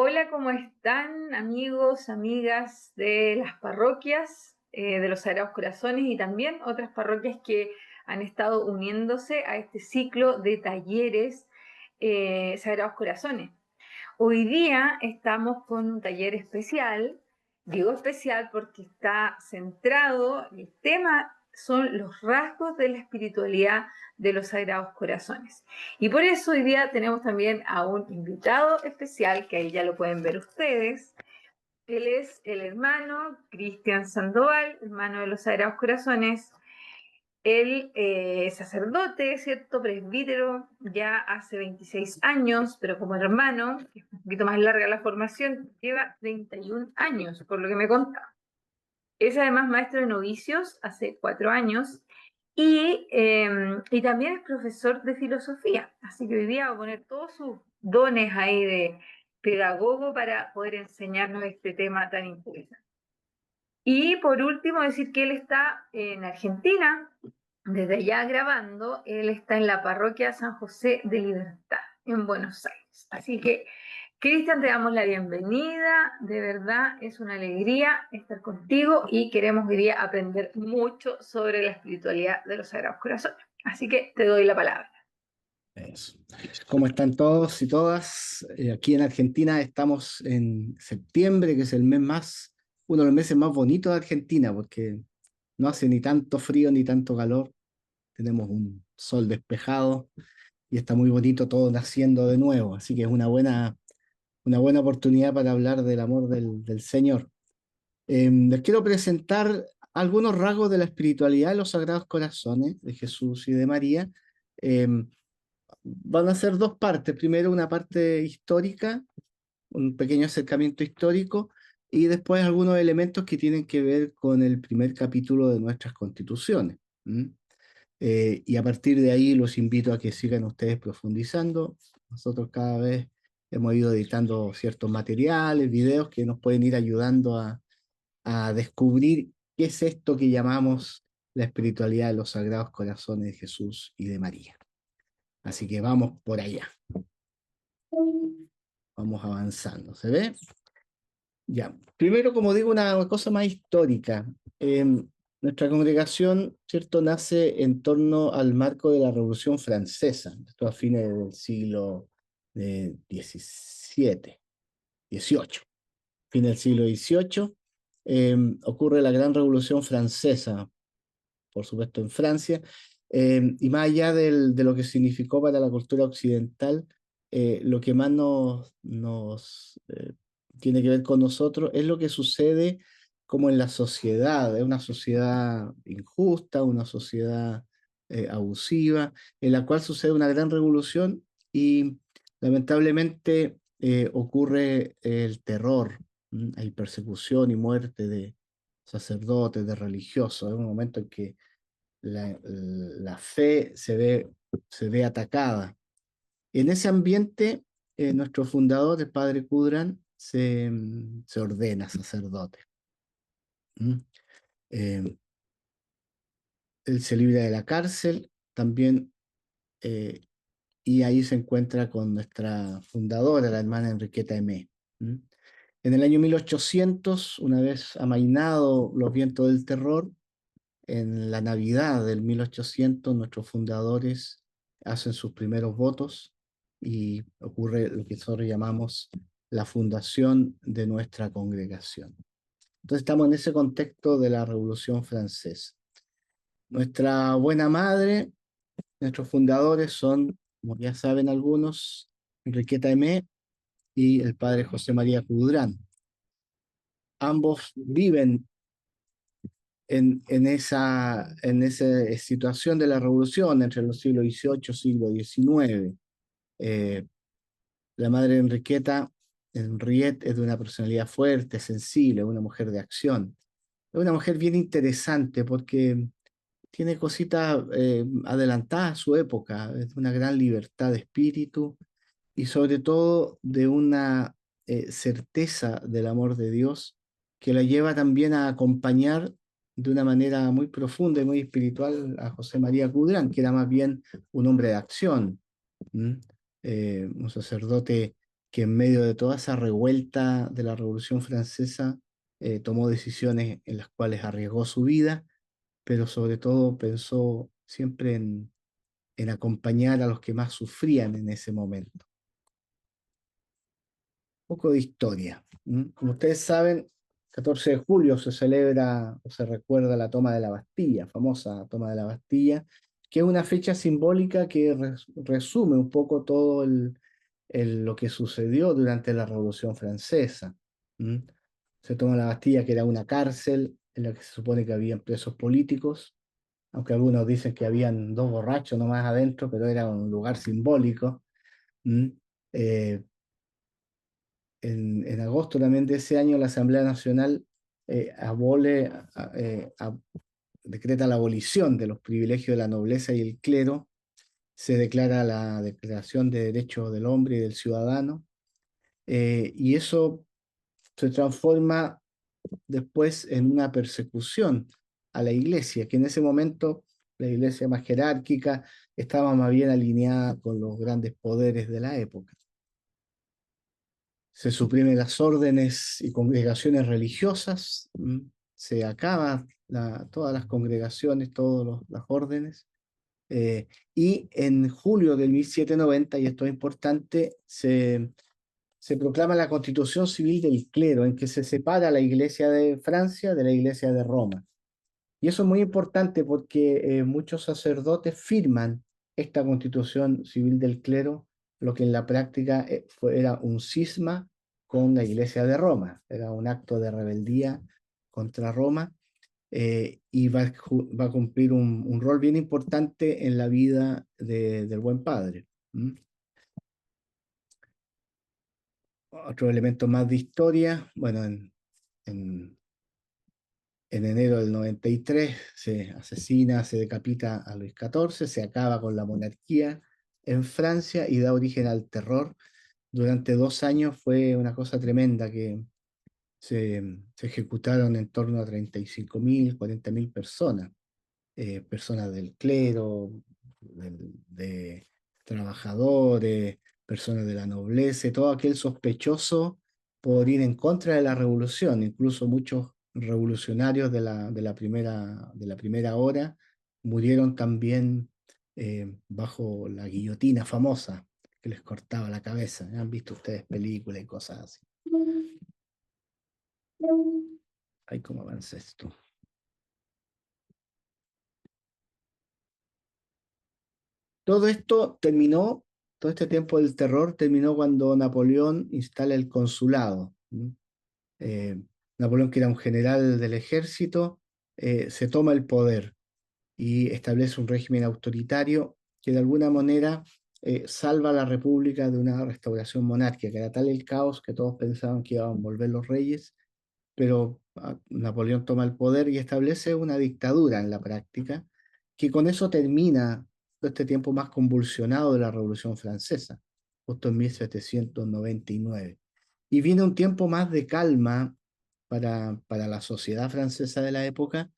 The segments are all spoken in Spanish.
Hola, ¿cómo están amigos, amigas de las parroquias de los Sagrados Corazones y también otras parroquias que han estado uniéndose a este ciclo de talleres Sagrados Corazones? Hoy día estamos con un taller especial, digo especial porque está centrado, el tema son los rasgos de la espiritualidad de los Sagrados Corazones. Y por eso hoy día tenemos también a un invitado especial, que ahí ya lo pueden ver ustedes. Él es el hermano Cristian Sandoval, hermano de los Sagrados Corazones. Él es sacerdote, ¿cierto? Presbítero, ya hace 26 años, pero como hermano, que es un poquito más larga la formación, lleva 31 años, por lo que me contaba. Es además maestro de novicios hace 4 años y también es profesor de filosofía. Así que hoy día va a poner todos sus dones ahí de pedagogo para poder enseñarnos este tema tan interesante. Y por último, decir que él está en Argentina, desde allá grabando. Él está en la parroquia San José de Libertad, en Buenos Aires. Así que, Cristian, te damos la bienvenida. De verdad, es una alegría estar contigo y queremos hoy día aprender mucho sobre la espiritualidad de los Sagrados Corazones. Así que te doy la palabra. Eso. ¿Cómo están todos y todas? Aquí en Argentina estamos en septiembre, que es uno de los meses más bonitos de Argentina, porque no hace ni tanto frío ni tanto calor. Tenemos un sol despejado y está muy bonito todo naciendo de nuevo. Así que es una buena oportunidad para hablar del amor del Señor. Les quiero presentar algunos rasgos de la espiritualidad de los Sagrados Corazones de Jesús y de María. Em, Van a ser dos partes. Primero una parte histórica, un pequeño acercamiento histórico, y después algunos elementos que tienen que ver con el primer capítulo de nuestras constituciones. ¿M? Y a partir de ahí los invito a que sigan ustedes profundizando. Nosotros cada vez hemos ido editando ciertos materiales, videos que nos pueden ir ayudando a descubrir qué es esto que llamamos la espiritualidad de los Sagrados Corazones de Jesús y de María. Así que vamos por allá. Vamos avanzando, ¿se ve? Ya. Primero, como digo, una cosa más histórica. Eh, Nuestra congregación, ¿cierto?, nace en torno al marco de la Revolución Francesa, esto a fines del siglo XVII, XVIII. Fin del siglo XVIII, ocurre la Gran Revolución Francesa, por supuesto en Francia, y más allá de lo que significó para la cultura occidental, lo que más nos tiene que ver con nosotros es lo que sucede como en la sociedad. Es una sociedad injusta, una sociedad abusiva, en la cual sucede una gran revolución y lamentablemente ocurre el terror. Hay persecución y muerte de sacerdotes, de religiosos. Es un momento en que la fe se ve atacada. En ese ambiente, nuestro fundador, el padre Kudran, se ordena sacerdote. ¿Mm? Eh, Él se libra de la cárcel también, eh, y ahí se encuentra con nuestra fundadora, la hermana Enriqueta Emé. ¿Mm? En el año 1800, una vez amainado los vientos del terror, en la Navidad del 1800, nuestros fundadores hacen sus primeros votos y ocurre lo que nosotros llamamos la fundación de nuestra congregación. Entonces estamos en ese contexto de la Revolución Francesa. Nuestra buena madre, nuestros fundadores son, como ya saben algunos, Enriqueta Emé y el padre José María Cudrán. Ambos viven en esa situación de la revolución entre los siglos XVIII y siglo XIX. Eh, la madre Enriqueta, Henriette, es de una personalidad fuerte, sensible, una mujer de acción. Es una mujer bien interesante porque tiene cositas adelantadas a su época, es de una gran libertad de espíritu y sobre todo de una certeza del amor de Dios que la lleva también a acompañar de una manera muy profunda y muy espiritual a José María Cudrán, que era más bien un hombre de acción. ¿Mm? Un sacerdote que en medio de toda esa revuelta de la Revolución Francesa tomó decisiones en las cuales arriesgó su vida, pero sobre todo pensó siempre en acompañar a los que más sufrían en ese momento. Un poco de historia. Como ustedes saben, 14 de julio se celebra o se recuerda la toma de la Bastilla, famosa toma de la Bastilla, que es una fecha simbólica que resume un poco todo lo que sucedió durante la Revolución Francesa. ¿Mm? Se toma la Bastilla, que era una cárcel en la que se supone que habían presos políticos, aunque algunos dicen que habían dos borrachos nomás adentro, pero era un lugar simbólico. ¿Mm? Eh, en agosto también de ese año la Asamblea Nacional abole, decreta la abolición de los privilegios de la nobleza y el clero, se declara la Declaración de Derechos del Hombre y del Ciudadano, y eso se transforma después en una persecución a la iglesia, que en ese momento la iglesia más jerárquica estaba más bien alineada con los grandes poderes de la época. Se suprimen las órdenes y congregaciones religiosas, se acaba todas las congregaciones, todas las órdenes, y en julio del 1790, y esto es importante, se proclama la Constitución Civil del Clero, en que se separa la Iglesia de Francia de la Iglesia de Roma. Y eso es muy importante porque muchos sacerdotes firman esta Constitución Civil del Clero, lo que en la práctica era un cisma con la Iglesia de Roma, era un acto de rebeldía contra Roma, y va a cumplir un rol bien importante en la vida del buen padre. ¿Mm? Otro elemento más de historia, bueno, en, en enero del 93 se asesina, se decapita a Luis XIV, se acaba con la monarquía en Francia y da origen al terror. Durante 2 años fue una cosa tremenda que se ejecutaron en torno a 35.000, 40.000 personas, personas del clero, de trabajadores, personas de la nobleza, y todo aquel sospechoso por ir en contra de la revolución. Incluso muchos revolucionarios de la primera hora murieron también bajo la guillotina famosa que les cortaba la cabeza. ¿Han visto ustedes películas y cosas así? Ay, cómo avanza esto. Todo esto terminó, todo este tiempo del terror terminó cuando Napoleón instala el consulado. Eh, Napoleón, que era un general del ejército, se toma el poder y establece un régimen autoritario que de alguna manera salva a la República de una restauración monárquica. Era tal el caos que todos pensaban que iban a volver los reyes, pero Napoleón toma el poder y establece una dictadura en la práctica, que con eso termina todo este tiempo más convulsionado de la Revolución Francesa, justo en 1799. Y viene un tiempo más de calma para la sociedad francesa de la época,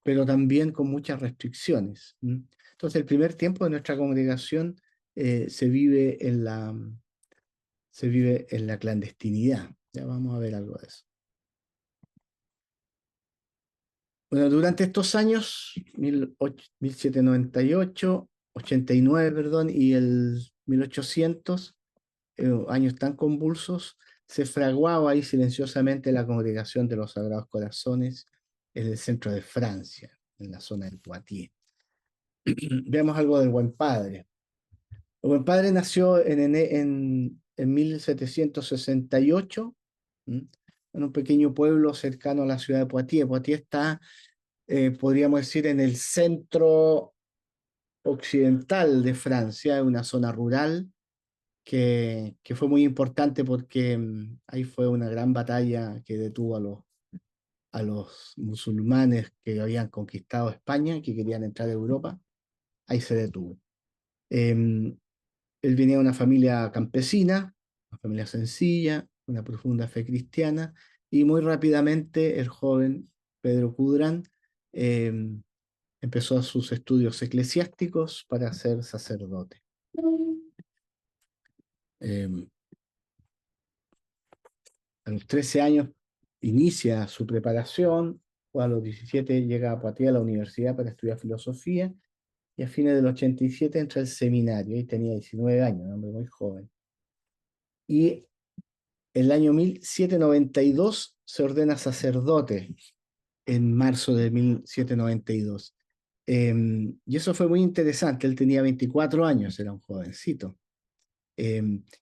pero también con muchas restricciones. Entonces, el primer tiempo de nuestra congregación se vive en la clandestinidad. Ya vamos a ver algo de eso. Bueno, durante estos años, 1798, 89, perdón, y el 1800, años tan convulsos, se fraguaba ahí silenciosamente la congregación de los Sagrados Corazones en el centro de Francia, en la zona del Poitiers. Veamos algo del Buen Padre. El Buen Padre nació en 1768, en un pequeño pueblo cercano a la ciudad de Poitiers. Poitiers está, podríamos decir, en el centro occidental de Francia, es una zona rural que fue muy importante porque ahí fue una gran batalla que detuvo a los musulmanes que habían conquistado España y que querían entrar a Europa. Ahí se detuvo. Em, Él venía de una familia campesina, una familia sencilla, una profunda fe cristiana, y muy rápidamente el joven Pedro Cudrán empezó sus estudios eclesiásticos para ser sacerdote. Eh, a los 13 años inicia su preparación, o a los 17 llega a Poitiers a la universidad para estudiar filosofía, y a fines del 87 entra al seminario, y tenía 19 años, un hombre muy joven. Y el año 1792 se ordena sacerdote, en marzo de 1792. Y eso fue muy interesante, él tenía 24 años, era un jovencito.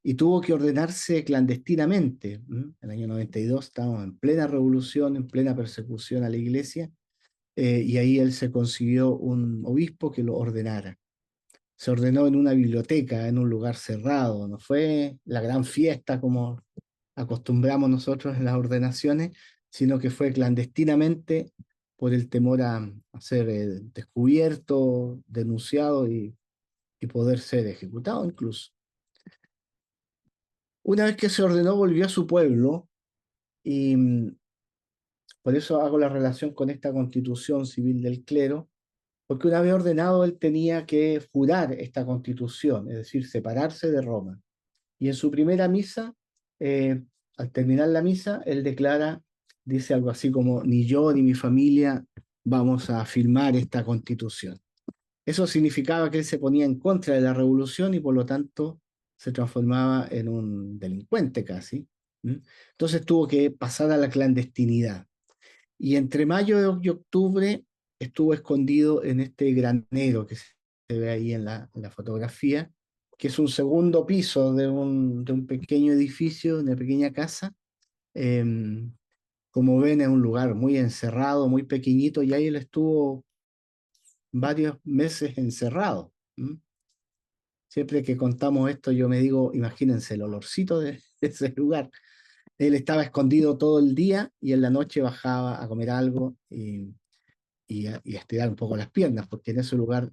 Y tuvo que ordenarse clandestinamente. En el año 92 estábamos en plena revolución, en plena persecución a la iglesia, y ahí él se consiguió un obispo que lo ordenara. Se ordenó en una biblioteca, en un lugar cerrado, no fue la gran fiesta como acostumbramos nosotros en las ordenaciones, sino que fue clandestinamente por el temor a ser descubierto, denunciado y poder ser ejecutado incluso. Una vez que se ordenó, volvió a su pueblo y por eso hago la relación con esta constitución civil del clero, porque una vez ordenado él tenía que jurar esta constitución, es decir, separarse de Roma. Y en su primera misa, al terminar la misa, él declara, dice algo así como, ni yo ni mi familia vamos a firmar esta constitución. Eso significaba que él se ponía en contra de la revolución y por lo tanto se transformaba en un delincuente casi. Entonces tuvo que pasar a la clandestinidad. Y entre mayo y octubre estuvo escondido en este granero que se ve ahí en la fotografía, que es un segundo piso de un pequeño edificio, una pequeña casa. Em, Como ven, es un lugar muy encerrado, muy pequeñito, y ahí él estuvo varios meses encerrado. Siempre que contamos esto, yo me digo, imagínense el olorcito de ese lugar. Él estaba escondido todo el día y en la noche bajaba a comer algo y a estirar un poco las piernas, porque en ese lugar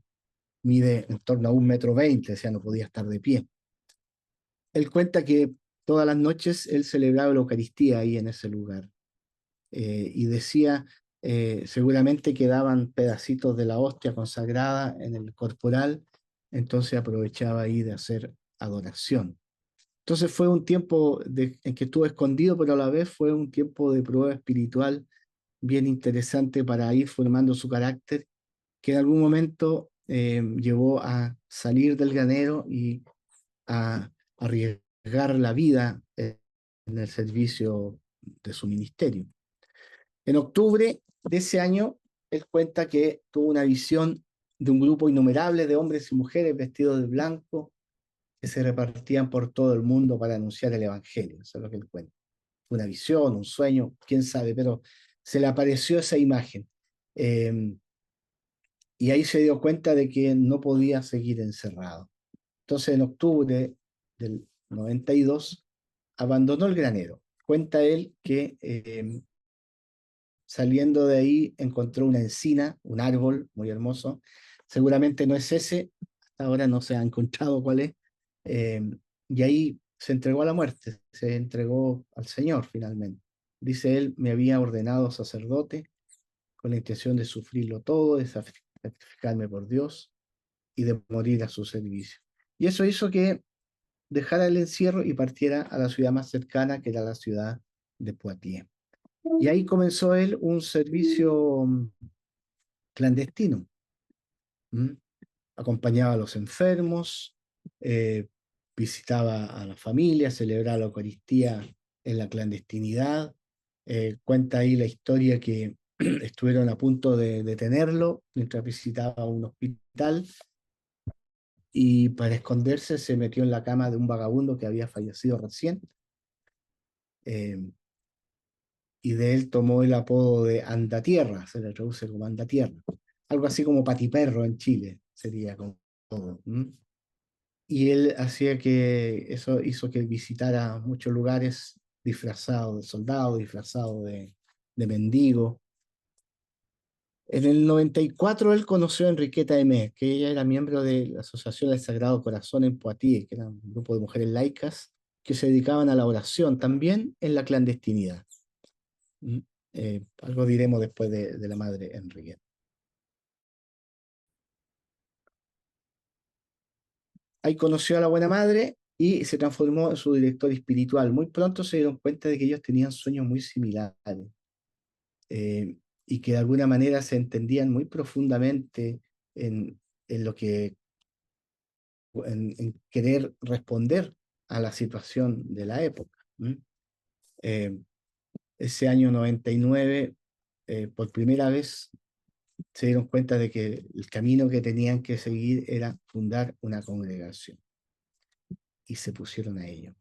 mide en torno a 1,20 m, o sea, no podía estar de pie. Él cuenta que todas las noches él celebraba la Eucaristía ahí en ese lugar, y decía, seguramente quedaban pedacitos de la hostia consagrada en el corporal, entonces aprovechaba ahí de hacer adoración. Entonces fue un tiempo en que estuvo escondido, pero a la vez fue un tiempo de prueba espiritual bien interesante para ir formando su carácter, que en algún momento llevó a salir del granero y a arriesgar la vida en el servicio de su ministerio. En octubre de ese año, él cuenta que tuvo una visión de un grupo innumerable de hombres y mujeres vestidos de blanco que se repartían por todo el mundo para anunciar el Evangelio. Eso es lo que él cuenta. Una visión, un sueño, quién sabe, pero se le apareció esa imagen. Eh, y ahí se dio cuenta de que no podía seguir encerrado. Entonces, en octubre del 92, abandonó el granero. Cuenta él que saliendo de ahí encontró una encina, un árbol muy hermoso. Seguramente no es ese, hasta ahora no se ha encontrado cuál es. eh, y ahí se entregó a la muerte, se entregó al Señor finalmente. Dice él, me había ordenado sacerdote con la intención de sufrirlo todo, de sacrificarme por Dios y de morir a su servicio. Y eso hizo que dejara el encierro y partiera a la ciudad más cercana, que era la ciudad de Poitiers. Y ahí comenzó él un servicio clandestino. ¿Mm? Acompañaba a los enfermos, eh, visitaba a la familia, celebraba la Eucaristía en la clandestinidad. Cuenta ahí la historia que estuvieron a punto de detenerlo mientras visitaba un hospital y para esconderse se metió en la cama de un vagabundo que había fallecido recién, eh, y de él tomó el apodo de Andatierra, se le traduce como Andatierra. Algo así como Patiperro en Chile, sería como todo. Y él hacía que, eso hizo que visitara muchos lugares disfrazado de soldado, disfrazado de mendigo. En el 94 él conoció a Enriqueta Aimé, que ella era miembro de la Asociación del Sagrado Corazón en Poitiers, que era un grupo de mujeres laicas que se dedicaban a la oración, también en la clandestinidad. ¿Mm? Algo diremos después de la madre Enriqueta. Ahí conoció a la buena madre y se transformó en su director espiritual. Muy pronto se dieron cuenta de que ellos tenían sueños muy similares, eh, y que de alguna manera se entendían muy profundamente en lo que, en querer responder a la situación de la época. Eh, ese año 99, por primera vez se dieron cuenta de que el camino que tenían que seguir era fundar una congregación y se pusieron a ello.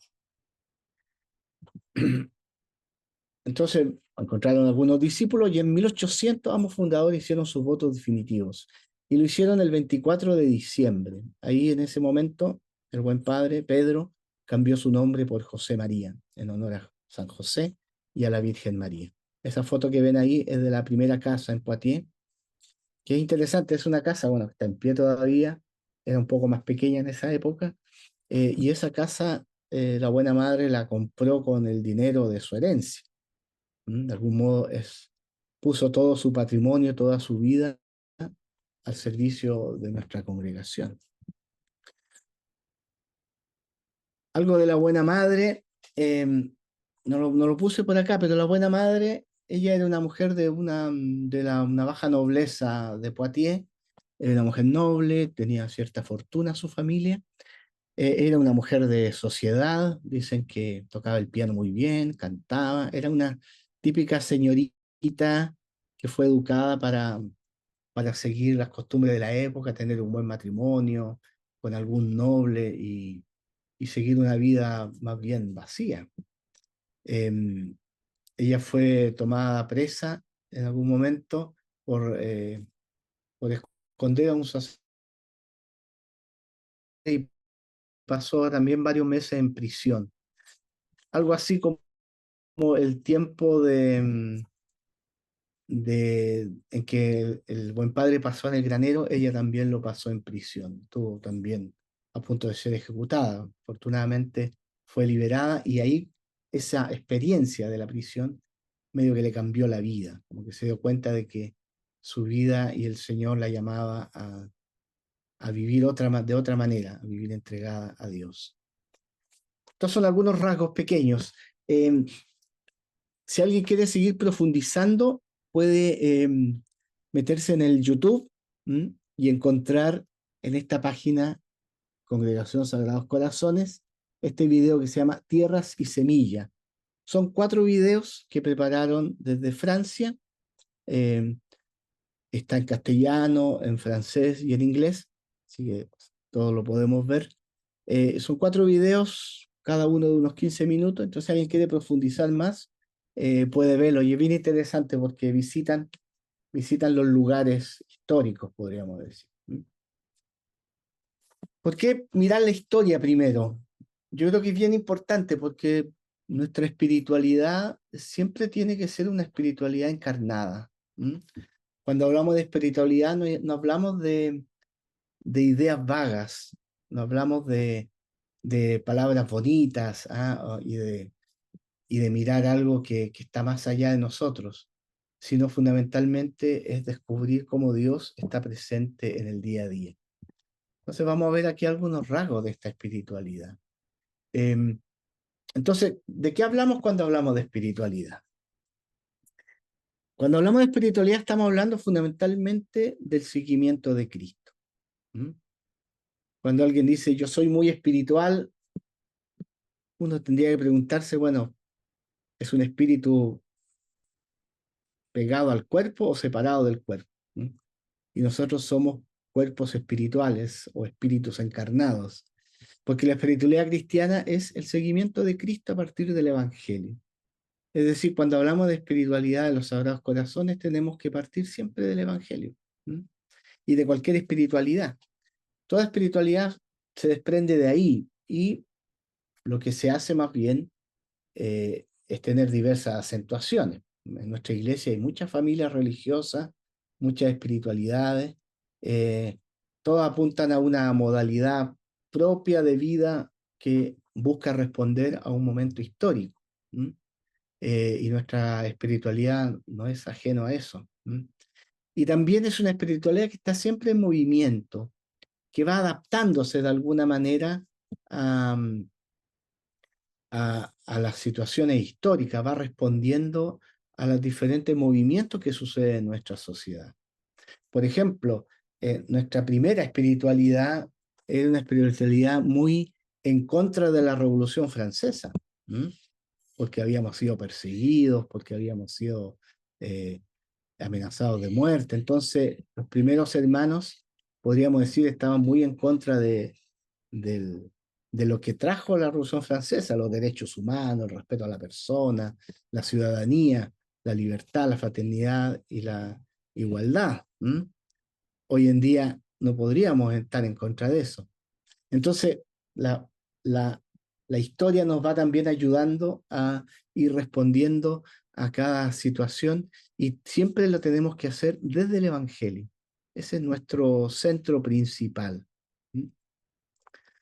Entonces encontraron algunos discípulos y en 1800 ambos fundadores hicieron sus votos definitivos y lo hicieron el 24 de diciembre. Ahí en ese momento el buen padre Pedro cambió su nombre por José María en honor a San José y a la Virgen María. Esa foto que ven ahí es de la primera casa en Poitiers, que es interesante, es una casa, bueno, que está en pie todavía, era un poco más pequeña en esa época, y esa casa la buena madre la compró con el dinero de su herencia. De algún modo puso todo su patrimonio, toda su vida al servicio de nuestra congregación. Algo de la buena madre, no lo puse por acá, pero la buena madre, ella era una mujer de una baja nobleza de Poitiers, era una mujer noble, tenía cierta fortuna su familia, era una mujer de sociedad, dicen que tocaba el piano muy bien, cantaba, era una típica señorita que fue educada para seguir las costumbres de la época, tener un buen matrimonio con algún noble y seguir una vida más bien vacía. Em, Ella fue tomada presa en algún momento por esconder a un sacerdote y pasó también varios meses en prisión. Algo así como el tiempo en que el buen padre pasó en el granero, ella también lo pasó en prisión. Estuvo también a punto de ser ejecutada. Afortunadamente fue liberada y ahí esa experiencia de la prisión medio que le cambió la vida, como que se dio cuenta de que su vida y el Señor la llamaba a vivir de otra manera, a vivir entregada a Dios. Estos son algunos rasgos pequeños. Eh, si alguien quiere seguir profundizando, puede meterse en el YouTube y encontrar en esta página Congregación Sagrados Corazones este video que se llama Tierras y Semilla. Son 4 videos que prepararon desde Francia. eh, Está en castellano, en francés y en inglés, así que todo lo podemos ver. Son 4 videos, cada uno de unos 15 minutos, entonces si alguien quiere profundizar más, puede verlo. Y es bien interesante porque visitan los lugares históricos, podríamos decir. ¿Por qué mirar la historia primero? Yo creo que es bien importante porque nuestra espiritualidad siempre tiene que ser una espiritualidad encarnada. Cuando hablamos de espiritualidad no hablamos de ideas vagas, no hablamos de palabras bonitas, y de mirar algo que está más allá de nosotros, sino fundamentalmente es descubrir cómo Dios está presente en el día a día. Entonces vamos a ver aquí algunos rasgos de esta espiritualidad. Em, entonces, ¿de qué hablamos cuando hablamos de espiritualidad? Cuando hablamos de espiritualidad estamos hablando fundamentalmente del seguimiento de Cristo. ¿Mm? Cuando alguien dice yo soy muy espiritual, uno tendría que preguntarse, bueno, ¿es un espíritu pegado al cuerpo o separado del cuerpo? ¿Mm? Y nosotros somos cuerpos espirituales o espíritus encarnados, porque la espiritualidad cristiana es el seguimiento de Cristo a partir del Evangelio. Es decir, cuando hablamos de espiritualidad de los Sagrados Corazones, tenemos que partir siempre del Evangelio. ¿Mm? Y de cualquier espiritualidad. Toda espiritualidad se desprende de ahí y lo que se hace más bien es tener diversas acentuaciones. En nuestra iglesia hay muchas familias religiosas, muchas espiritualidades, eh, todas apuntan a una modalidad propia de vida que busca responder a un momento histórico. Y nuestra espiritualidad no es ajeno a eso. Y también es una espiritualidad que está siempre en movimiento, que va adaptándose de alguna manera a, a las situaciones históricas, va respondiendo a los diferentes movimientos que suceden en nuestra sociedad. Por ejemplo, nuestra primera espiritualidad era una espiritualidad muy en contra de la Revolución Francesa, ¿m? Porque habíamos sido perseguidos, porque habíamos sido amenazados de muerte. Entonces, los primeros hermanos, podríamos decir, estaban muy en contra del- de lo que trajo la Revolución Francesa, los derechos humanos, el respeto a la persona, la ciudadanía, la libertad, la fraternidad y la igualdad. ¿M? Hoy en día no podríamos estar en contra de eso. Entonces, la, la, la historia nos va también ayudando a ir respondiendo a cada situación y siempre lo tenemos que hacer desde el Evangelio. Ese es nuestro centro principal. ¿Mm?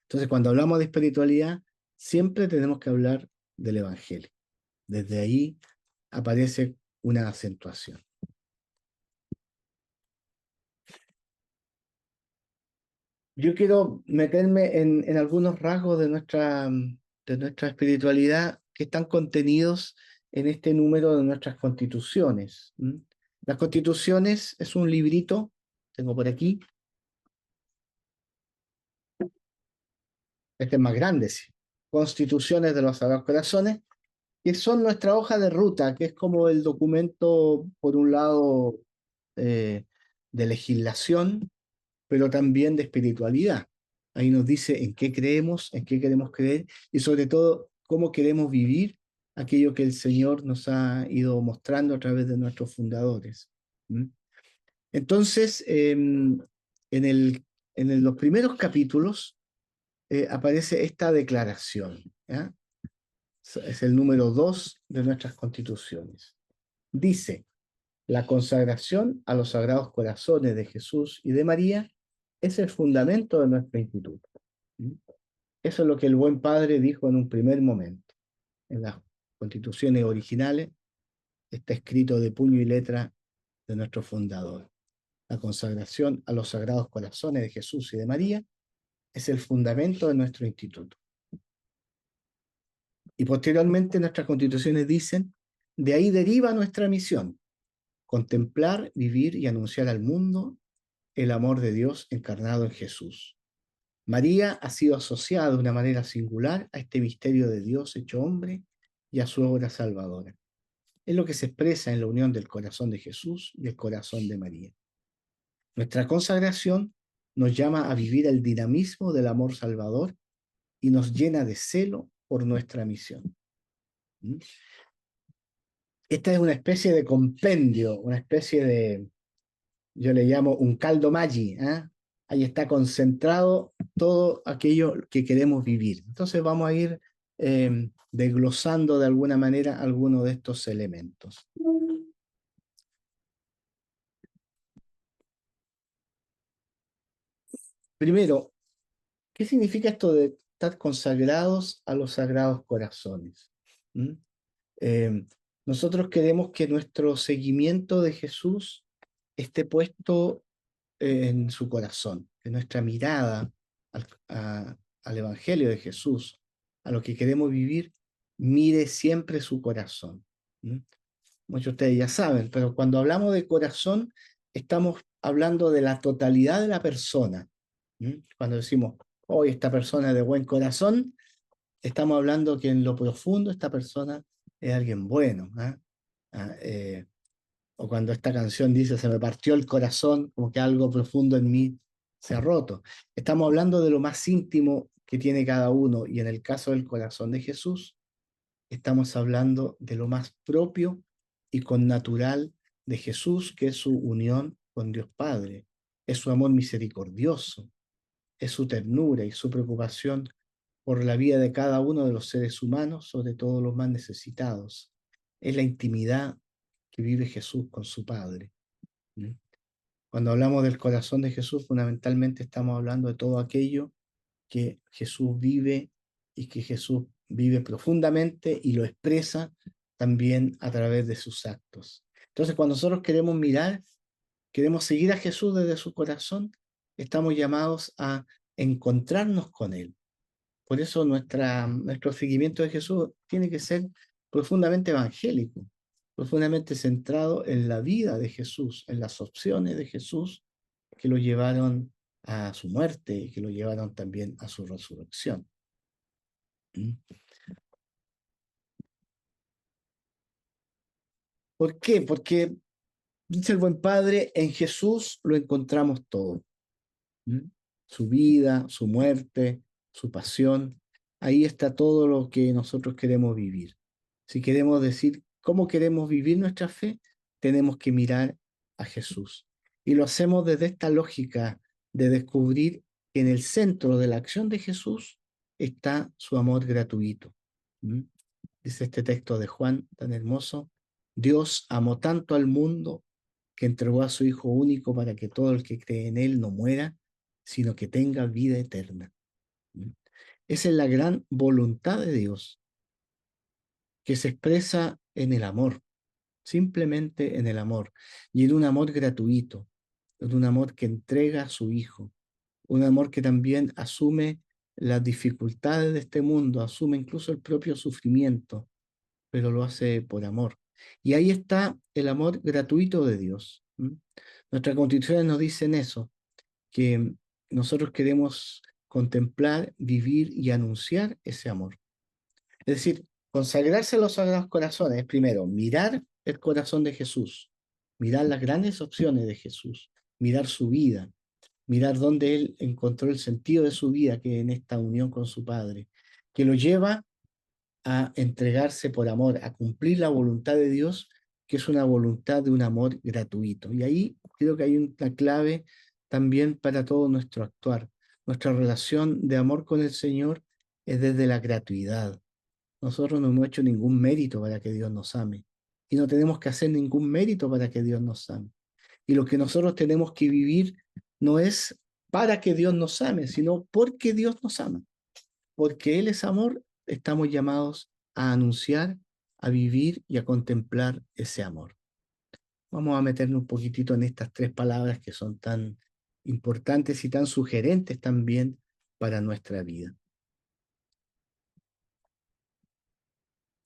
Entonces, cuando hablamos de espiritualidad, siempre tenemos que hablar del Evangelio. Desde ahí aparece una acentuación. Yo quiero meterme en algunos rasgos de nuestra espiritualidad que están contenidos en este número de nuestras constituciones. ¿M? Las constituciones es un librito, tengo por aquí, este es más grande, sí. Constituciones de los Sagrados Corazones, que son nuestra hoja de ruta, que es como el documento, por un lado, eh, de legislación, pero también de espiritualidad. Ahí nos dice en qué creemos, en qué queremos creer y sobre todo cómo queremos vivir aquello que el Señor nos ha ido mostrando a través de nuestros fundadores. ¿Mm? Entonces, los primeros capítulos aparece esta declaración. ¿Ya? Es el número 2 de nuestras constituciones. Dice, la consagración a los sagrados corazones de Jesús y de María es el fundamento de nuestro instituto. ¿Mm? Eso es lo que el buen padre dijo en un primer momento. En las constituciones originales está escrito de puño y letra de nuestro fundador. La consagración a los sagrados corazones de Jesús y de María es el fundamento de nuestro instituto. Y posteriormente nuestras constituciones dicen, de ahí deriva nuestra misión, contemplar, vivir y anunciar al mundo el amor de Dios encarnado en Jesús. María ha sido asociada de una manera singular a este misterio de Dios hecho hombre y a su obra salvadora. Es lo que se expresa en la unión del corazón de Jesús y el corazón de María. Nuestra consagración nos llama a vivir el dinamismo del amor salvador y nos llena de celo por nuestra misión. ¿Mm? Esta es una especie de compendio, una especie de, yo le llamo un caldo Maggi, ¿eh? Ahí está concentrado todo aquello que queremos vivir. Entonces vamos a ir desglosando de alguna manera algunos de estos elementos. Primero, ¿qué significa esto de estar consagrados a los sagrados corazones? ¿Mm? Eh, Nosotros queremos que nuestro seguimiento de Jesús esté puesto en su corazón, que nuestra mirada al Evangelio de Jesús, a lo que queremos vivir, mire siempre su corazón. ¿Mm? Muchos de ustedes ya saben, pero cuando hablamos de corazón, estamos hablando de la totalidad de la persona. ¿Mm? Cuando decimos, hoy esta persona es de buen corazón, estamos hablando que en lo profundo esta persona es alguien bueno. ¿Ah? Ah, o cuando esta canción dice, se me partió el corazón, como que algo profundo en mí se ha roto. Estamos hablando de lo más íntimo que tiene cada uno, y en el caso del corazón de Jesús, estamos hablando de lo más propio y connatural de Jesús, que es su unión con Dios Padre, es su amor misericordioso, es su ternura y su preocupación por la vida de cada uno de los seres humanos, sobre todo los más necesitados. Es la intimidad que vive Jesús con su Padre. ¿Mm? Cuando hablamos del corazón de Jesús, fundamentalmente estamos hablando de todo aquello que Jesús vive y que Jesús vive profundamente y lo expresa también a través de sus actos. Entonces, cuando nosotros queremos mirar, queremos seguir a Jesús desde su corazón, estamos llamados a encontrarnos con Él, Por eso nuestro seguimiento de Jesús tiene que ser profundamente evangélico, profundamente centrado en la vida de Jesús, en las opciones de Jesús que lo llevaron a su muerte y que lo llevaron también a su resurrección. ¿Mm? ¿Por qué? Porque, dice el buen padre, en Jesús lo encontramos todo. ¿Mm? Su vida, su muerte, su pasión. Ahí está todo lo que nosotros queremos vivir. Si queremos decir cómo queremos vivir nuestra fe, tenemos que mirar a Jesús. Y lo hacemos desde esta lógica de descubrir que en el centro de la acción de Jesús está su amor gratuito. ¿Mm? Dice este texto de Juan tan hermoso: Dios amó tanto al mundo que entregó a su Hijo único para que todo el que cree en Él no muera, sino que tenga vida eterna. ¿Mm? Esa es la gran voluntad de Dios, que se expresa en el amor, simplemente en el amor, y en un amor gratuito, en un amor que entrega a su Hijo, un amor que también asume las dificultades de este mundo, asume incluso el propio sufrimiento, pero lo hace por amor. Y ahí está el amor gratuito de Dios. ¿Mm? Nuestras constituciones nos dicen eso, que nosotros queremos contemplar, vivir y anunciar ese amor. Es decir, consagrarse a los Sagrados Corazones es primero mirar el corazón de Jesús, mirar las grandes opciones de Jesús, mirar su vida, mirar dónde Él encontró el sentido de su vida, que en esta unión con su Padre, que lo lleva a entregarse por amor, a cumplir la voluntad de Dios, que es una voluntad de un amor gratuito. Y ahí creo que hay una clave también para todo nuestro actuar. Nuestra relación de amor con el Señor es desde la gratuidad. Nosotros no hemos hecho ningún mérito para que Dios nos ame. Y no tenemos que hacer ningún mérito para que Dios nos ame. Y lo que nosotros tenemos que vivir no es para que Dios nos ame, sino porque Dios nos ama. Porque Él es amor, estamos llamados a anunciar, a vivir y a contemplar ese amor. Vamos a meternos un poquitito en estas tres palabras que son tan importantes y tan sugerentes también para nuestra vida.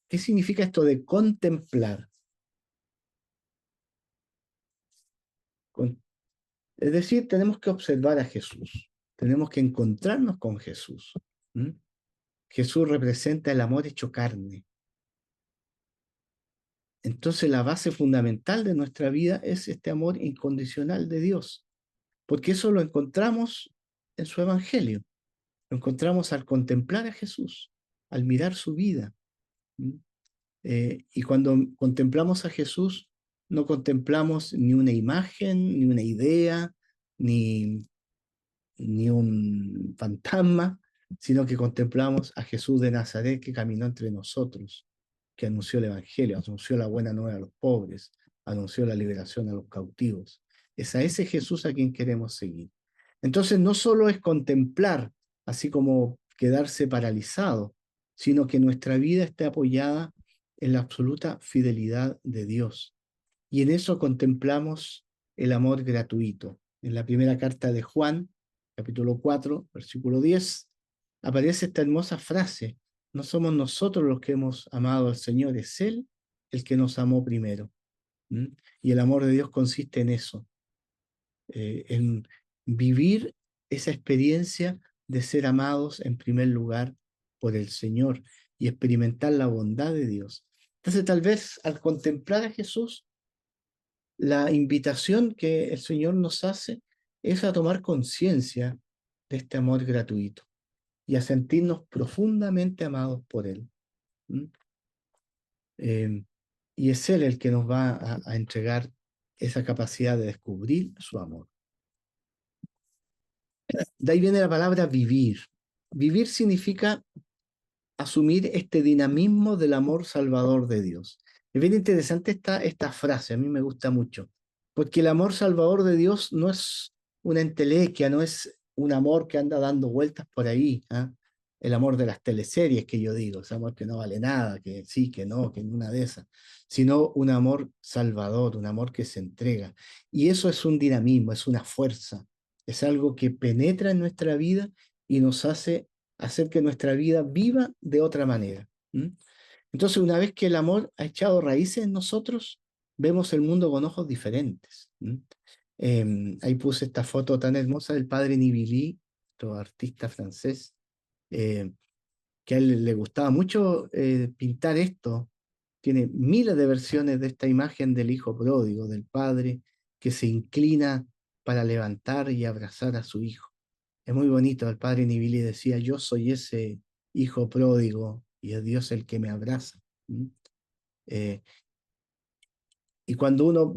¿Qué significa esto de contemplar? Es decir, tenemos que observar a Jesús, tenemos que encontrarnos con Jesús. ¿Mm? Jesús representa el amor hecho carne. Entonces la base fundamental de nuestra vida es este amor incondicional de Dios, porque eso lo encontramos en su Evangelio, lo encontramos al contemplar a Jesús, al mirar su vida. ¿Mm? Y cuando contemplamos a Jesús, no contemplamos ni una imagen, ni una idea, ni un fantasma, sino que contemplamos a Jesús de Nazaret que caminó entre nosotros, que anunció el Evangelio, anunció la buena nueva a los pobres, anunció la liberación a los cautivos. Es a ese Jesús a quien queremos seguir. Entonces no solo es contemplar, así como quedarse paralizado, sino que nuestra vida esté apoyada en la absoluta fidelidad de Dios. Y en eso contemplamos el amor gratuito. En la primera carta de Juan, capítulo 4, versículo 10, aparece esta hermosa frase: no somos nosotros los que hemos amado al Señor, es Él el que nos amó primero. ¿Mm? Y el amor de Dios consiste en eso, en vivir esa experiencia de ser amados en primer lugar por el Señor y experimentar la bondad de Dios. Entonces, tal vez al contemplar a Jesús, la invitación que el Señor nos hace es a tomar conciencia de este amor gratuito y a sentirnos profundamente amados por Él. ¿Mm? Eh, y es Él el que nos va a entregar esa capacidad de descubrir su amor. De ahí viene la palabra vivir. Vivir significa asumir este dinamismo del amor salvador de Dios. Es bien interesante esta frase, a mí me gusta mucho, porque el amor salvador de Dios no es una entelequia, no es un amor que anda dando vueltas por ahí, ¿ah? El amor de las teleseries que yo digo, ese amor que no vale nada, que sí, que no, que ninguna de esas, sino un amor salvador, un amor que se entrega. Y eso es un dinamismo, es una fuerza, es algo que penetra en nuestra vida y nos hace hacer que nuestra vida viva de otra manera. Entonces, una vez que el amor ha echado raíces en nosotros, vemos el mundo con ojos diferentes. Ahí puse esta foto tan hermosa del padre Nibilí, otro artista francés, eh, que a él le gustaba mucho pintar esto. Tiene miles de versiones de esta imagen del hijo pródigo, del padre que se inclina para levantar y abrazar a su hijo. Es muy bonito. El padre Nibili decía: yo soy ese hijo pródigo y es Dios el que me abraza. Eh, y cuando uno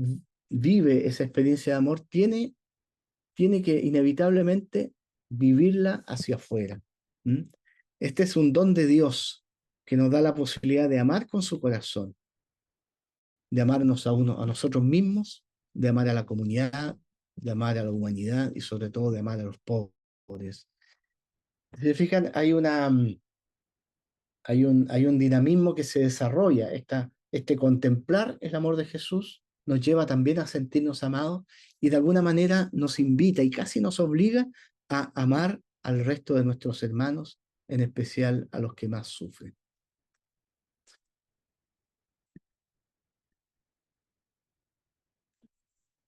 vive esa experiencia de amor, tiene que inevitablemente vivirla hacia afuera. Este es un don de Dios que nos da la posibilidad de amar con su corazón, de amarnos a nosotros mismos, de amar a la comunidad, de amar a la humanidad y sobre todo de amar a los pobres. Si se fijan, hay un dinamismo que se desarrolla. Este contemplar el amor de Jesús nos lleva también a sentirnos amados y de alguna manera nos invita y casi nos obliga a amar al resto de nuestros hermanos, en especial a los que más sufren.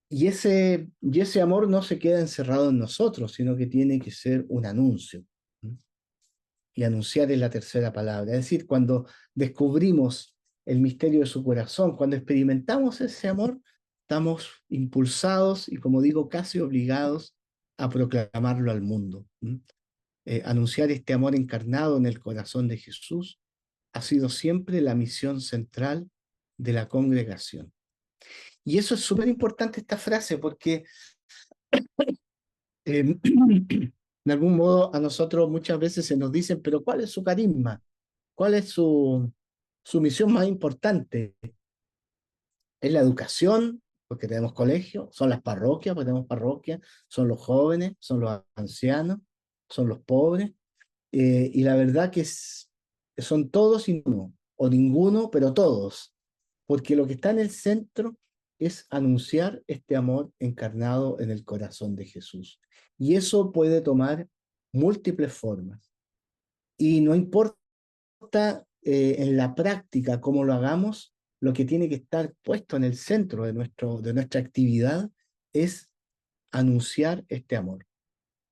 Y ese amor no se queda encerrado en nosotros, sino que tiene que ser un anuncio. Y anunciar es la tercera palabra. Es decir, cuando descubrimos el misterio de su corazón, cuando experimentamos ese amor, estamos impulsados y, como digo, casi obligados a proclamarlo al mundo. Anunciar este amor encarnado en el corazón de Jesús ha sido siempre la misión central de la congregación. Y eso es súper importante, esta frase, porque de algún modo a nosotros muchas veces se nos dicen: pero ¿cuál es su carisma? ¿Cuál es su misión más importante? ¿Es la educación? Porque tenemos colegios, son las parroquias, porque tenemos parroquias, son los jóvenes, son los ancianos, son los pobres. Y la verdad que son todos y ninguno, o ninguno, pero todos, porque lo que está en el centro es anunciar este amor encarnado en el corazón de Jesús. Y eso puede tomar múltiples formas. Y no importa en la práctica cómo lo hagamos, lo que tiene que estar puesto en el centro de nuestra actividad es anunciar este amor.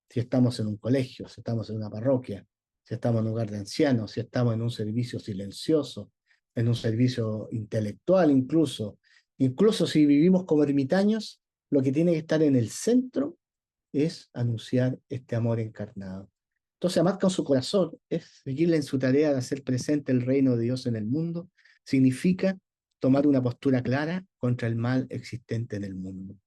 Si estamos en un colegio, si estamos en una parroquia, si estamos en un lugar de ancianos, si estamos en un servicio silencioso, en un servicio intelectual incluso si vivimos como ermitaños, lo que tiene que estar en el centro es anunciar este amor encarnado. Entonces, amar con su corazón es seguirle en su tarea de hacer presente el reino de Dios en el mundo. Significa tomar una postura clara contra el mal existente en el mundo.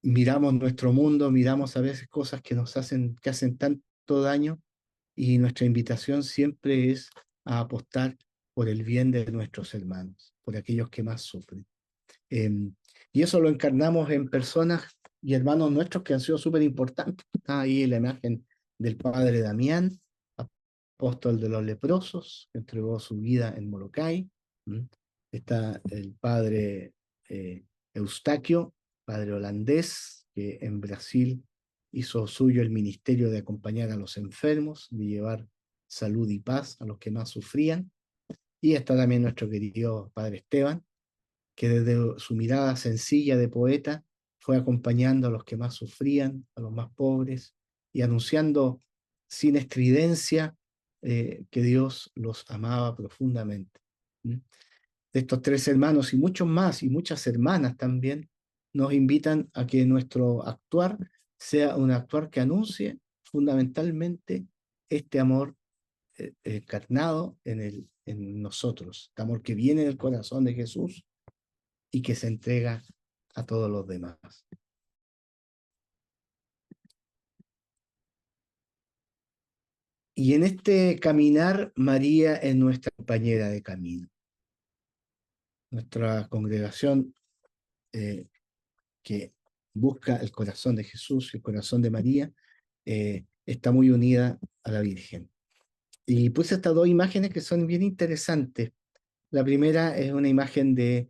Miramos nuestro mundo, miramos a veces cosas que hacen tanto daño, y nuestra invitación siempre es a apostar por el bien de nuestros hermanos, por aquellos que más sufren. Y eso lo encarnamos en personas y hermanos nuestros que han sido súper importantes. Está ahí la imagen del padre Damián, apóstol de los leprosos, que entregó su vida en Molokai. Está el padre Eustaquio, padre holandés, que en Brasil hizo suyo el ministerio de acompañar a los enfermos, de llevar salud y paz a los que más sufrían. Y está también nuestro querido padre Esteban, que desde su mirada sencilla de poeta fue acompañando a los que más sufrían, a los más pobres, y anunciando sin estridencia que Dios los amaba profundamente. De estos tres hermanos y muchos más, y muchas hermanas también, nos invitan a que nuestro actuar sea un actuar que anuncie fundamentalmente este amor encarnado en nosotros, este amor que viene del corazón de Jesús y que se entrega a todos los demás. Y en este caminar, María es nuestra compañera de camino. Nuestra congregación que busca el corazón de Jesús y el corazón de María está muy unida a la Virgen. Y puse estas dos imágenes que son bien interesantes. La primera es una imagen de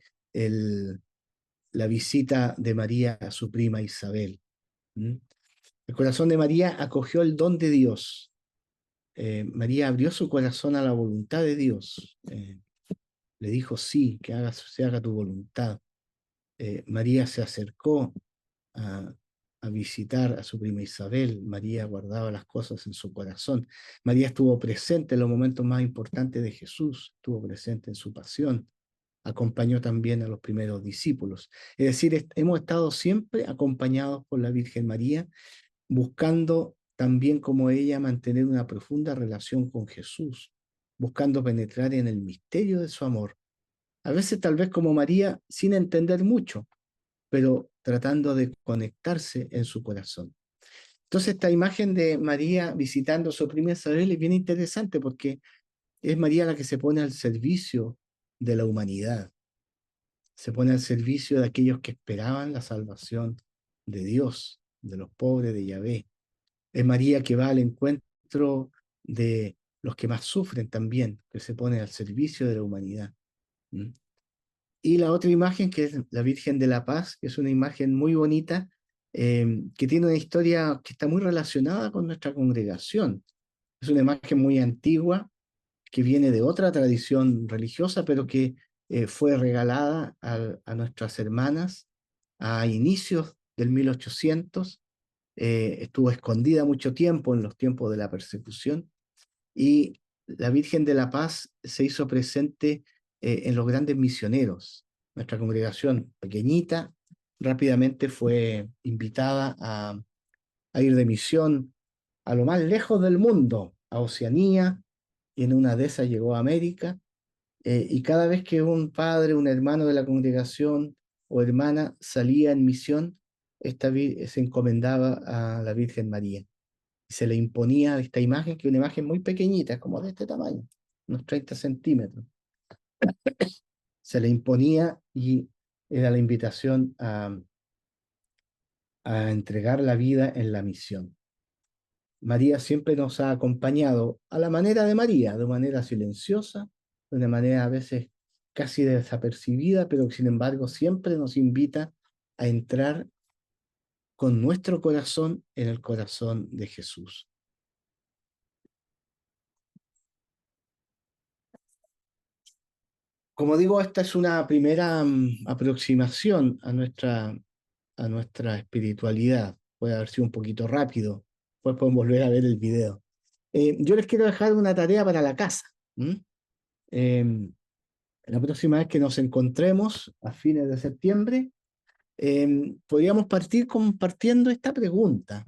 la visita de María a su prima Isabel. El corazón de María acogió el don de Dios. María abrió su corazón a la voluntad de Dios. Le dijo sí, que se haga tu voluntad. María se acercó a, a visitar a su prima Isabel. María guardaba las cosas en su corazón. María estuvo presente en los momentos más importantes de Jesús, estuvo presente en su pasión, acompañó también a los primeros discípulos. Es decir, hemos estado siempre acompañados por la Virgen María, buscando también como ella mantener una profunda relación con Jesús, buscando penetrar en el misterio de su amor. A veces tal vez como María sin entender mucho, pero tratando de conectarse en su corazón. Entonces esta imagen de María visitando a su prima Isabel es bien interesante porque es María la que se pone al servicio de la humanidad, se pone al servicio de aquellos que esperaban la salvación de Dios, de los pobres de Yahvé. Es María que va al encuentro de los que más sufren también, que se pone al servicio de la humanidad. ¿Mm? Y la otra imagen, que es la Virgen de la Paz, que es una imagen muy bonita, que tiene una historia que está muy relacionada con nuestra congregación. Es una imagen muy antigua, que viene de otra tradición religiosa, pero que fue regalada a nuestras hermanas a inicios del 1800. Estuvo escondida mucho tiempo en los tiempos de la persecución, y la Virgen de la Paz se hizo presente en los grandes misioneros. Nuestra congregación pequeñita rápidamente fue invitada a ir de misión a lo más lejos del mundo, a Oceanía, y en una de esas llegó a América, y cada vez que un padre, un hermano de la congregación o hermana salía en misión, se encomendaba a la Virgen María y se le imponía esta imagen, que es una imagen muy pequeñita, como de este tamaño, unos 30 centímetros. Se le imponía y era la invitación a entregar la vida en la misión. María siempre nos ha acompañado a la manera de María, de manera silenciosa, de una manera a veces casi desapercibida, pero sin embargo siempre nos invita a entrar con nuestro corazón en el corazón de Jesús. Como digo, esta es una primera aproximación a nuestra espiritualidad. Puede haber sido un poquito rápido, después pueden volver a ver el video. Yo les quiero dejar una tarea para la casa. Eh, la próxima vez que nos encontremos a fines de septiembre, podríamos partir compartiendo esta pregunta.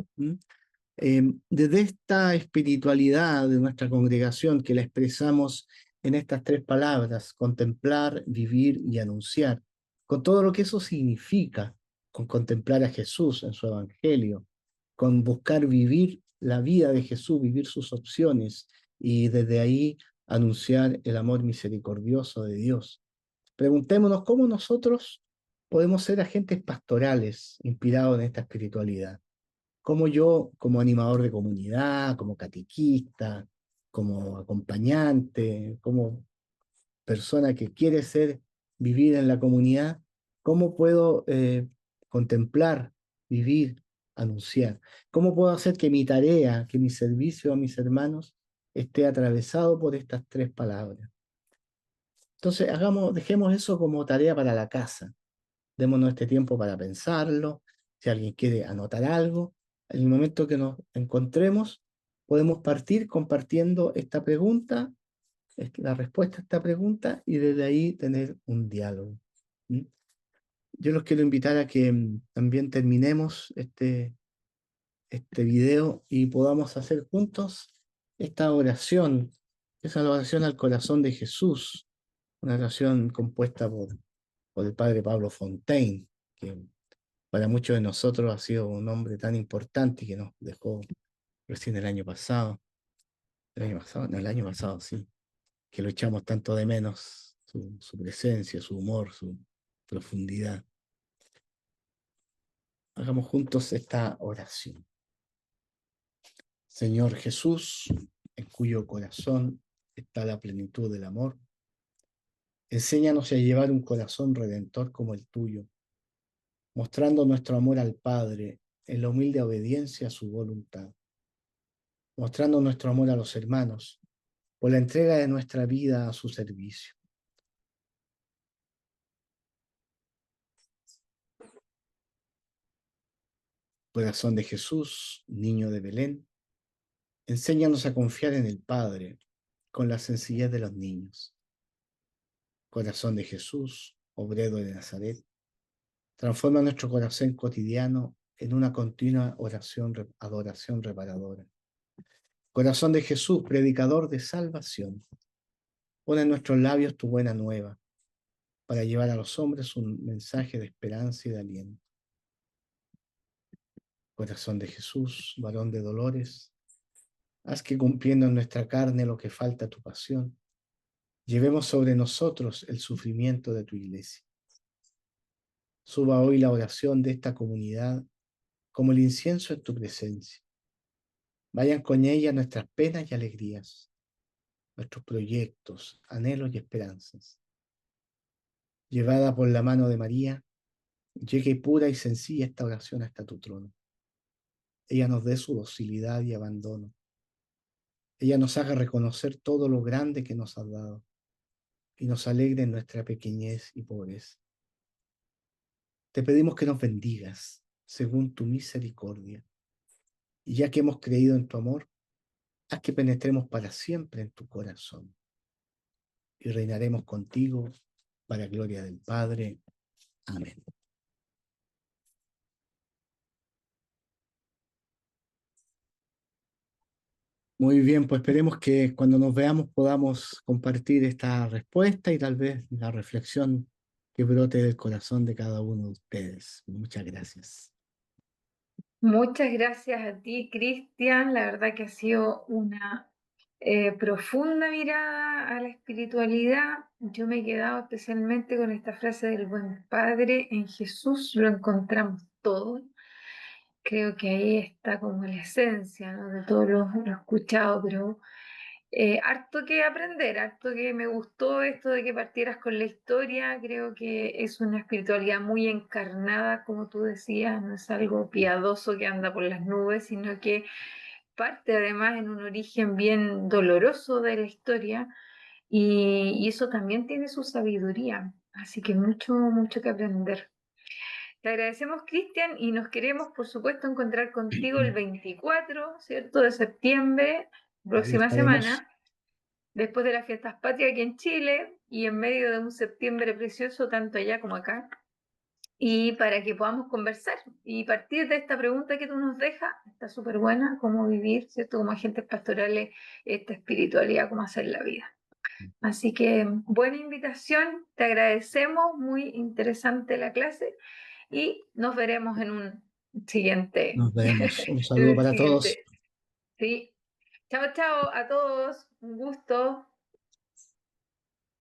Desde esta espiritualidad de nuestra congregación que la expresamos en estas tres palabras: contemplar, vivir y anunciar, con todo lo que eso significa, con contemplar a Jesús en su evangelio, con buscar vivir la vida de Jesús, vivir sus opciones, y desde ahí anunciar el amor misericordioso de Dios. Preguntémonos cómo nosotros podemos ser agentes pastorales inspirados en esta espiritualidad. Cómo yo, como animador de comunidad, como catequista, como acompañante, como persona que quiere vivir en la comunidad, cómo puedo contemplar, vivir, anunciar. Cómo puedo hacer que mi tarea, que mi servicio a mis hermanos esté atravesado por estas tres palabras. Entonces, dejemos eso como tarea para la casa. Démonos este tiempo para pensarlo. Si alguien quiere anotar algo, en el momento que nos encontremos, podemos partir compartiendo esta pregunta, la respuesta a esta pregunta, y desde ahí tener un diálogo. ¿Mm? Yo los quiero invitar a que también terminemos este video y podamos hacer juntos esta oración, esa oración al corazón de Jesús, una oración compuesta por el padre Pablo Fontaine, que para muchos de nosotros ha sido un hombre tan importante y que nos dejó recién el año pasado, sí, que lo echamos tanto de menos, su presencia, su humor, su profundidad. Hagamos juntos esta oración. Señor Jesús, en cuyo corazón está la plenitud del amor, enséñanos a llevar un corazón redentor como el tuyo, mostrando nuestro amor al Padre en la humilde obediencia a su voluntad, mostrando nuestro amor a los hermanos por la entrega de nuestra vida a su servicio. Corazón de Jesús, niño de Belén, enséñanos a confiar en el Padre con la sencillez de los niños. Corazón de Jesús, obrero de Nazaret, transforma nuestro corazón cotidiano en una continua adoración reparadora. Corazón de Jesús, predicador de salvación, pon en nuestros labios tu buena nueva para llevar a los hombres un mensaje de esperanza y de aliento. Corazón de Jesús, varón de dolores, haz que cumpliendo en nuestra carne lo que falta a tu pasión, llevemos sobre nosotros el sufrimiento de tu iglesia. Suba hoy la oración de esta comunidad como el incienso en tu presencia. Vayan con ella nuestras penas y alegrías, nuestros proyectos, anhelos y esperanzas. Llevada por la mano de María, llegue pura y sencilla esta oración hasta tu trono. Ella nos dé su docilidad y abandono. Ella nos haga reconocer todo lo grande que nos has dado y nos alegre en nuestra pequeñez y pobreza. Te pedimos que nos bendigas según tu misericordia. Y ya que hemos creído en tu amor, haz que penetremos para siempre en tu corazón. Y reinaremos contigo para gloria del Padre. Amén. Muy bien, pues esperemos que cuando nos veamos podamos compartir esta respuesta y tal vez la reflexión que brote del corazón de cada uno de ustedes. Muchas gracias. Muchas gracias a ti, Cristian. La verdad que ha sido una profunda mirada a la espiritualidad. Yo me he quedado especialmente con esta frase del buen padre: en Jesús lo encontramos todo. Creo que ahí está como la esencia, ¿no?, de todo lo escuchado, pero harto que aprender, harto que me gustó esto de que partieras con la historia. Creo que es una espiritualidad muy encarnada, como tú decías, no es algo piadoso que anda por las nubes, sino que parte además en un origen bien doloroso de la historia, y eso también tiene su sabiduría, así que mucho, mucho que aprender. Te agradecemos, Cristian, y nos queremos, por supuesto, encontrar contigo el 24, ¿cierto?, de septiembre, Ahí próxima estaremos. semana, después de las fiestas patrias aquí en Chile y en medio de un septiembre precioso, tanto allá como acá, y para que podamos conversar y partir de esta pregunta que tú nos dejas. Está súper buena: cómo vivir, ¿cierto?, como agentes pastorales, esta espiritualidad, cómo hacer la vida. Así que buena invitación, te agradecemos, muy interesante la clase, y nos veremos en un siguiente, Nos vemos. Un en saludo el para todos. siguiente. Sí. Chao, chao a todos, un gusto.